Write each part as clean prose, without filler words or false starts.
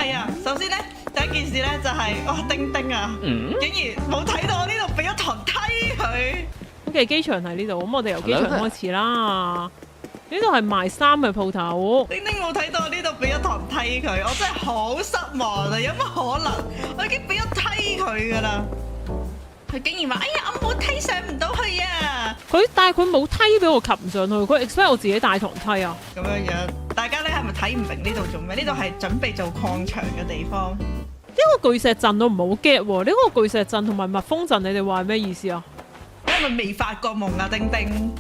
係啊，首先咧第一件事咧就係、哇丁丁啊，竟然冇睇到我呢度俾咗堂梯佢。OK， 機場喺呢度，咁我哋由機場開始啦。呢度係賣衫嘅鋪頭。丁丁冇睇到我呢度俾咗堂梯佢，我真係好失望啊！有乜可能？我已經俾咗梯佢噶啦，佢竟然話：哎呀，我冇梯上唔到去啊！但係佢冇梯俾我擒上去，佢 expect 我自己帶堂梯啊！咁樣樣，大家咧係咪睇唔明呢度做咩？呢度係準備做礦場嘅地方。呢個巨石陣我唔係好 get 喎，呢個巨石陣同埋蜜蜂陣，你哋話係咩意思啊？你係咪未發過夢啊，丁丁？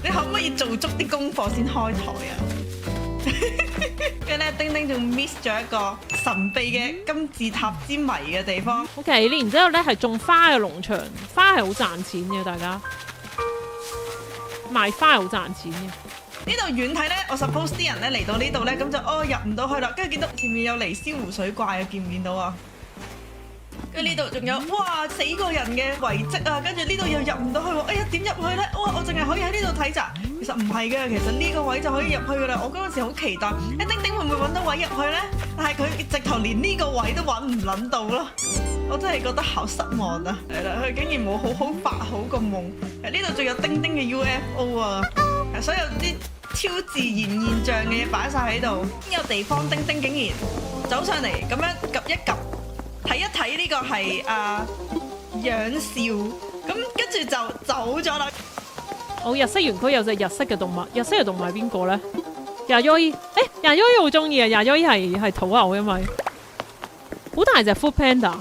你可唔可以做足啲功課先開台啊？跟住咧，丁丁仲 miss 咗一個神秘嘅金字塔之謎嘅地方。OK， 然之後咧係種花嘅農場，花係好賺錢嘅，大家賣花係好賺錢嘅。呢度遠睇咧，我 suppose 啲人咧嚟到呢度咧，咁就入唔到去啦。跟住見到前面有尼斯湖水怪啊，見唔見到啊？跟住呢度仲有哇死過人嘅遺跡啊！跟住呢度又入唔到去喎。哎呀，點入去咧？哇！我淨係可以喺呢度睇咋。其實唔係嘅，其實呢個位就可以入去噶啦。我嗰陣時好期待，丁丁會唔會揾到位入去咧？但係佢直頭連呢個位都揾唔撚到咯。我真係覺得好失望啊！係啦，佢竟然冇好好發好個夢。呢度仲有丁丁嘅 UFO 啊！所有啲超自然現象嘅嘢擺晒喺度。呢個地方丁丁竟然走上嚟咁樣 𥄫 一 𥄫。睇一睇呢個係仰笑，咁跟住就走咗啦。我日式園區有隻日式嘅動物，日式嘅動物係邊個咧？亞優伊，亞優伊好中意啊！亞優伊係土牛，因為好大隻 Food Panda。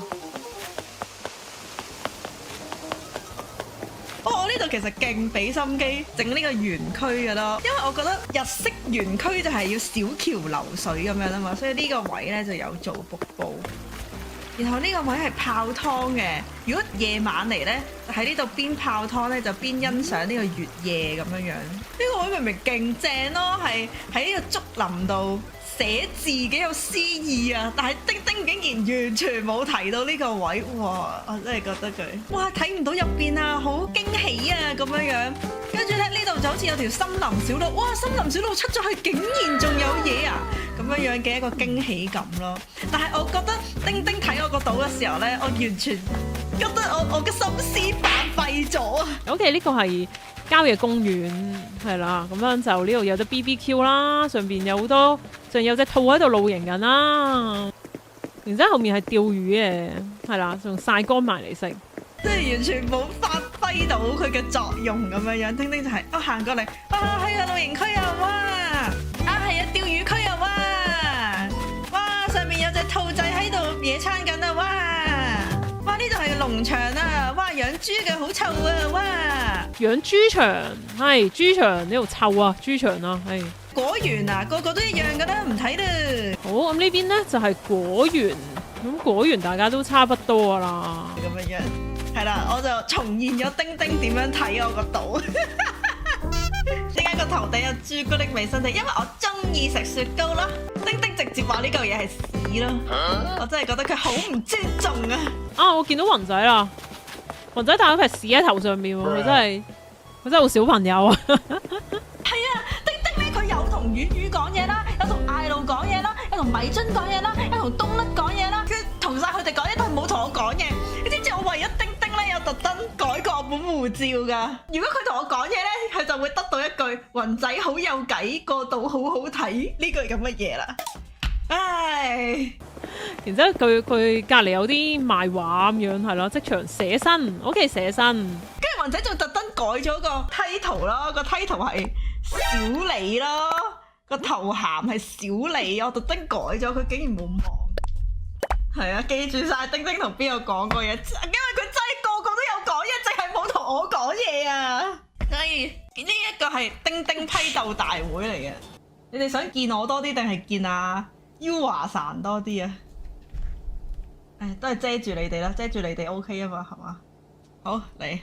我呢度其實勁俾心機整呢個園區噶咯，因為我覺得日式園區就係要小橋流水咁樣啊嘛，所以呢個位咧就有做瀑布。然後呢個位係泡湯嘅，如果夜晚嚟呢，喺呢度邊泡湯呢，就邊欣賞呢個月夜咁樣樣。呢個位明明勁正咯，係喺呢個竹林度寫字幾有詩意啊！但係丁丁竟然完全冇提到呢個位，哇！我真係覺得佢哇睇唔到入邊啊，好驚喜啊咁樣樣。跟住咧呢度就好似有條森林小路，哇！森林小路出咗去，竟然仲有嘢啊！咁樣樣嘅一個驚喜感咯。但係我覺得丁丁睇我個島嘅時候咧，我完全覺得我嘅心思白費咗啊。OK， 呢個係郊野公園係啦，咁樣就呢度有隻 BBQ 啦，上邊有好多，仲有隻兔喺度露營緊啦。然之後後面係釣魚嘅，係啦，仲曬乾埋嚟食。即係完全冇發揮到佢嘅作用咁樣樣，丁丁就係行過嚟，哇係啊露營區啊，哇係啊釣魚區啊，哇上面有隻兔仔喺度野餐緊啊，哇呢度係農場啊，哇養豬嘅好臭啊，哇養豬場係豬場呢度臭啊，豬場啊係。果園啊，個個都一樣噶啦，唔睇啦。好，咁呢邊呢就係果園，咁果園大家都差不多噶啦。咁樣樣係啦，我就重現咗丁丁點樣睇我個島。點解個頭頂有朱古力味身體？因為我中意食雪糕咯。丁丁直接話呢嚿嘢係屎咯，我真係覺得佢好唔尊重啊！啊，我見到雲仔啦，雲仔帶咗塊屎喺頭上面喎，佢真係好小朋友啊！係啊，丁丁咧佢有同魚魚講嘢啦，有同艾露講嘢啦，有同米津講嘢啦，有同冬甩講嘢啦，佢同晒佢哋講嘢，但係冇同我講嘢。你知唔知我為咗丁丁咧有特登改過我本護照噶？如果佢同我講嘢咧，佢就會得到一句雲仔好有計，個島好好睇呢句咁嘅嘢啦。唉，然之後佢隔離有啲賣畫咁樣係咯，即場寫生，OK寫生。跟住雲仔仲特登改咗個 title 咯，個 title 係小李咯，個頭銜係小李，我特登改咗，佢竟然冇望。係啊，記住晒丁丁同邊個講過嘢，因為佢真係個個都有講嘢，淨係冇同我講嘢啊！所以呢一個係丁丁批鬥大會嚟嘅。你哋想見我多啲定係見阿 U 華神多啲啊？誒，都係遮住你哋啦，遮住你哋 OK 啊嘛，係嘛？好嚟。